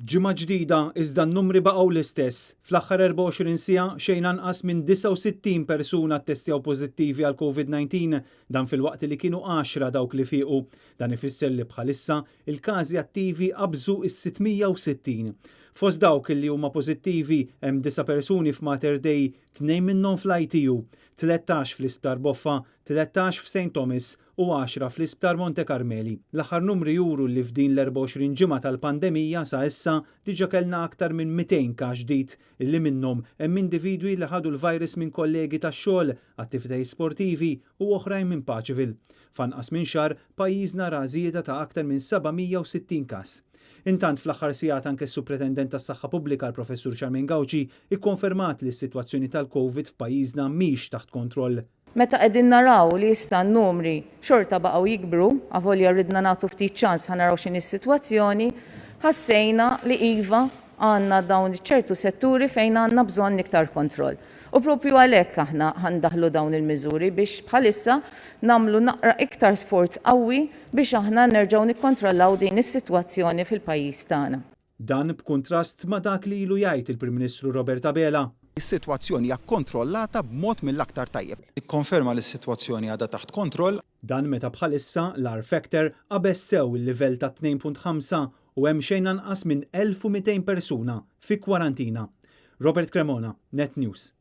Ġimgħa ġdida iżda n-numri baqgħu l-istess. Fl-aħħar 24 siegħa xejn anqas minn 69 persuna ttestjaw pożittivi għal COVID-19 dan filwaqt li kienu 10 dawk li fiequ. Dan ifisser li bħalissa il-każi attivi qabżu is-660. Fost dawk li huma pożittivi hemm 9 persuni f'Mater Dei, 2 minnhom fl-ITU, 13 fl-Isptar Boffa, 13 f'St. Thomas u 10 fl-Isptar Monte Carmeli. L-aħħar numri juru li f'din l-24 ġimgħa tal-pandemija sa issa diġà kellna aktar minn 200 każ ġdid illi minnhom hemm individwi li ħadu l-virus minn kollegi tax-xogħol, attivitajiet sportivi u oħrajn minn paċivil. F'anqas minn xahar pajjiżna ra żieda ta' aktar minn 760 każ. Intant fl-aħħar sigħat anke s-Supretendent tas-Saħħa Pubblika l-Professur Charmaine Gauci ikkonfermat li s-sitwazzjoni tal-COVID f'pajjiżna mhix taħt kontroll. Meta qegħdin naraw li issa n-numri xorta baqgħu jikbru, avolja ridna nagħtu ftit ċans ħanaraw x'inhi s-sitwazzjoni, ħassejna li iva għandna dawn ċertu setturi fejn għandna bżonn iktar kontroll. U propju għalhekk aħna ħandaħlu dawn il-miżuri biex bħalissa nagħmlu naqra iktar sforz qawwi biex aħna nerġgħu nikkontrollaw din is-sitwazzjoni fil-pajjiż tagħna. Dan b'kuntrast ma' dak li ilu jgħid il-Prim Ministru Robert Abela. Is-sitwazzjoni hija kontrollata b'mod mill-aktar tajjeb. Ikkonferma li s-sitwazzjoni għadha taħt kontroll. Dan meta bħalissa l-R factor qabeż sew il-livell ta' 2.5 u hemm xejn anqas minn 1200 persuna fi kwarantina. Robert Cremona, Net News.